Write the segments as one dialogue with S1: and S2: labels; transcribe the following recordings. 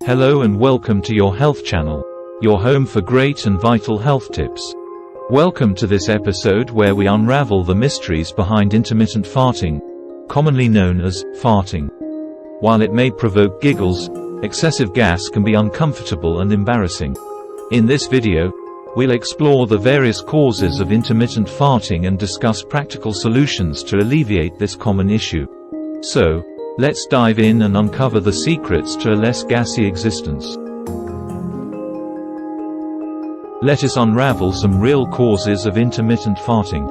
S1: Hello and welcome to your health channel, your home for great and vital health tips. Welcome to this episode where we unravel the mysteries behind intermittent farting, commonly known as farting. While it may provoke giggles, excessive gas can be uncomfortable and embarrassing. In this video, we'll explore the various causes of intermittent farting and discuss practical solutions to alleviate this common issue. So, let's dive in and uncover the secrets to a less gassy existence. Let us unravel some real causes of intermittent farting.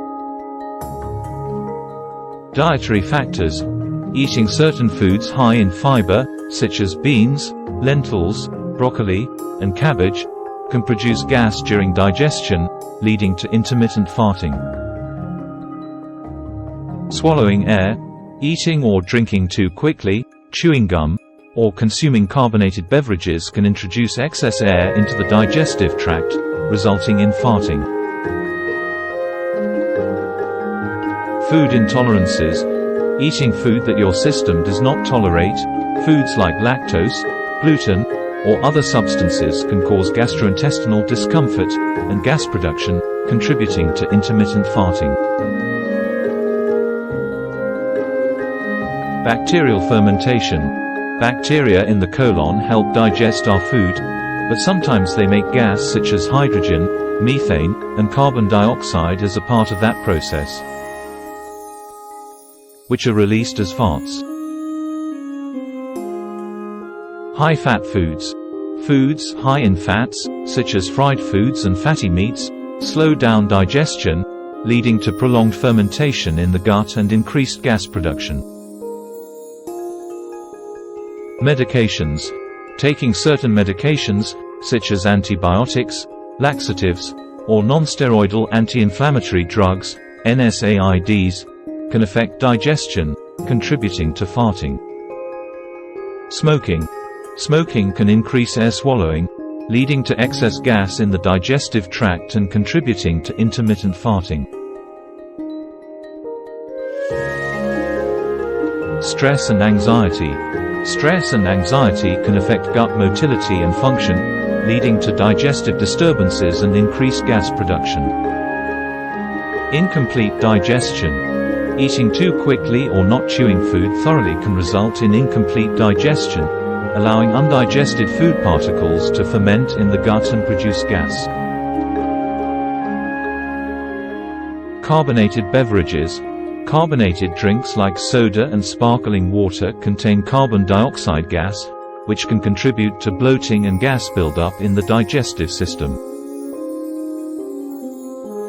S1: Dietary factors. Eating certain foods high in fiber, such as beans, lentils, broccoli, and cabbage, can produce gas during digestion, leading to intermittent farting. Swallowing air. Eating or drinking too quickly, chewing gum, or consuming carbonated beverages can introduce excess air into the digestive tract, resulting in farting. Food intolerances. Eating food that your system does not tolerate, foods like lactose, gluten, or other substances can cause gastrointestinal discomfort and gas production, contributing to intermittent farting. Bacterial fermentation. Bacteria in the colon help digest our food, but sometimes they make gas such as hydrogen, methane, and carbon dioxide as a part of that process, which are released as farts. High-fat foods. Foods high in fats, such as fried foods and fatty meats, slow down digestion, leading to prolonged fermentation in the gut and increased gas production. Medications. Taking certain medications, such as antibiotics, laxatives, or non-steroidal anti-inflammatory drugs, NSAIDs, can affect digestion, contributing to farting. Smoking. Smoking can increase air swallowing, leading to excess gas in the digestive tract and contributing to intermittent farting. Stress and anxiety. Stress and anxiety can affect gut motility and function, leading to digestive disturbances and increased gas production. Incomplete digestion. Eating too quickly or not chewing food thoroughly can result in incomplete digestion, allowing undigested food particles to ferment in the gut and produce gas. Carbonated beverages. Carbonated drinks like soda and sparkling water contain carbon dioxide gas, which can contribute to bloating and gas buildup in the digestive system.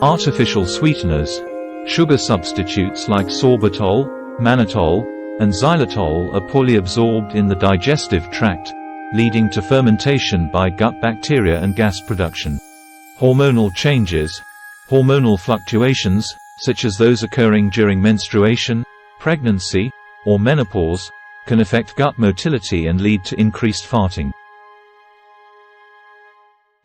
S1: Artificial sweeteners. Sugar substitutes like sorbitol, mannitol, and xylitol are poorly absorbed in the digestive tract, leading to fermentation by gut bacteria and gas production. Hormonal changes. Hormonal fluctuations, such as those occurring during menstruation, pregnancy, or menopause, can affect gut motility and lead to increased farting.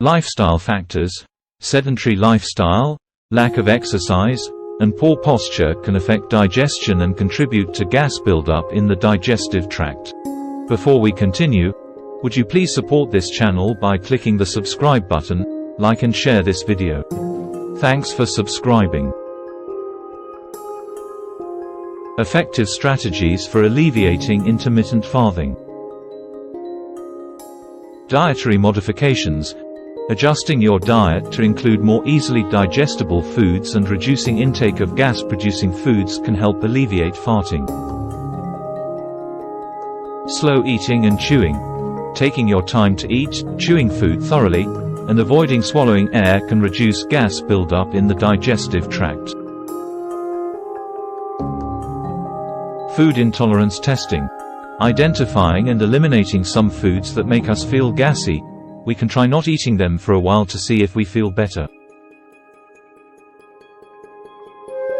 S1: Lifestyle factors. Sedentary lifestyle, lack of exercise, and poor posture can affect digestion and contribute to gas buildup in the digestive tract. Before we continue, would you please support this channel by clicking the subscribe button, like and share this video. Thanks for subscribing. Effective strategies for alleviating intermittent farting. Dietary modifications. Adjusting your diet to include more easily digestible foods and reducing intake of gas-producing foods can help alleviate farting. Slow eating and chewing. Taking your time to eat, chewing food thoroughly, and avoiding swallowing air can reduce gas buildup in the digestive tract. Food intolerance testing. Identifying and eliminating some foods that make us feel gassy. We can try not eating them for a while to see if we feel better.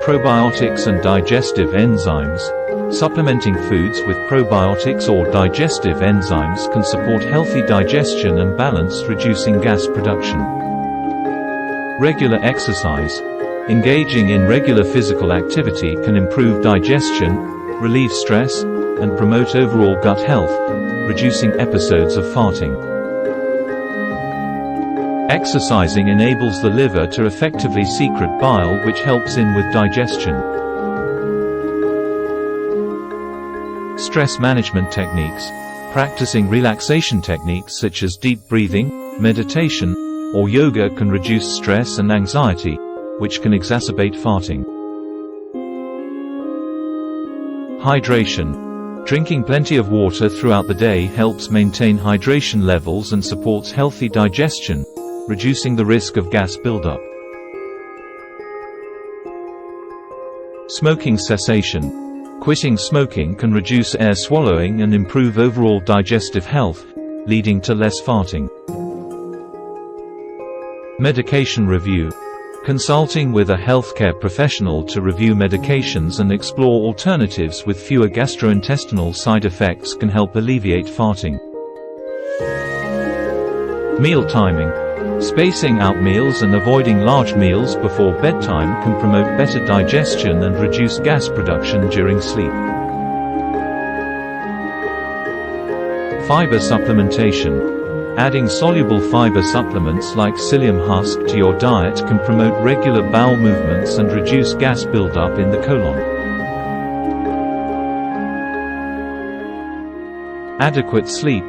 S1: Probiotics and digestive enzymes. Supplementing foods with probiotics or digestive enzymes can support healthy digestion and balance, reducing gas production. Regular exercise. Engaging in regular physical activity can improve digestion, relieve stress, and promote overall gut health, reducing episodes of farting. Exercising enables the liver to effectively secrete bile, which helps in with digestion. Stress management techniques. Practicing relaxation techniques such as deep breathing, meditation, or yoga can reduce stress and anxiety, which can exacerbate farting. Hydration. Drinking plenty of water throughout the day helps maintain hydration levels and supports healthy digestion, reducing the risk of gas buildup. Smoking cessation. Quitting smoking can reduce air swallowing and improve overall digestive health, leading to less farting. Medication review. Consulting with a healthcare professional to review medications and explore alternatives with fewer gastrointestinal side effects can help alleviate farting. Meal timing. Spacing out meals and avoiding large meals before bedtime can promote better digestion and reduce gas production during sleep. Fiber supplementation. Adding soluble fiber supplements like psyllium husk to your diet can promote regular bowel movements and reduce gas buildup in the colon. Adequate sleep.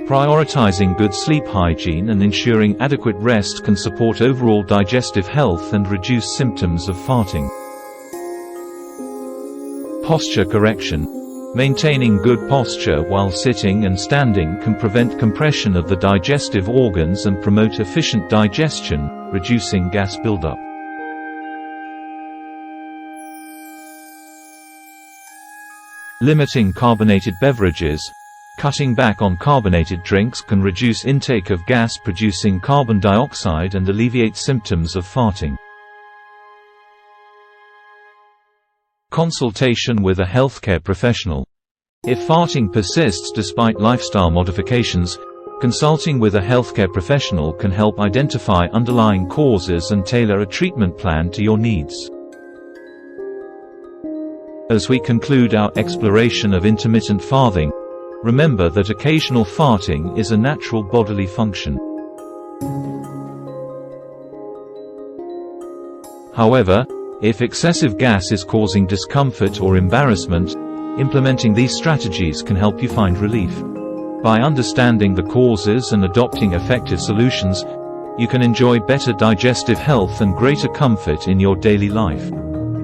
S1: Prioritizing good sleep hygiene and ensuring adequate rest can support overall digestive health and reduce symptoms of farting. Posture correction. Maintaining good posture while sitting and standing can prevent compression of the digestive organs and promote efficient digestion, reducing gas buildup. Limiting carbonated beverages. Cutting back on carbonated drinks can reduce intake of gas-producing carbon dioxide and alleviate symptoms of farting. Consultation with a healthcare professional. If farting persists despite lifestyle modifications, consulting with a healthcare professional can help identify underlying causes and tailor a treatment plan to your needs. As we conclude our exploration of intermittent farting, remember that occasional farting is a natural bodily function. However, if excessive gas is causing discomfort or embarrassment, implementing these strategies can help you find relief. By understanding the causes and adopting effective solutions, you can enjoy better digestive health and greater comfort in your daily life.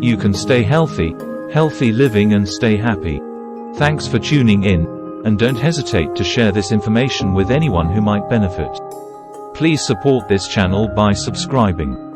S1: You can stay healthy living and stay happy. Thanks for tuning in, and don't hesitate to share this information with anyone who might benefit. Please support this channel by subscribing.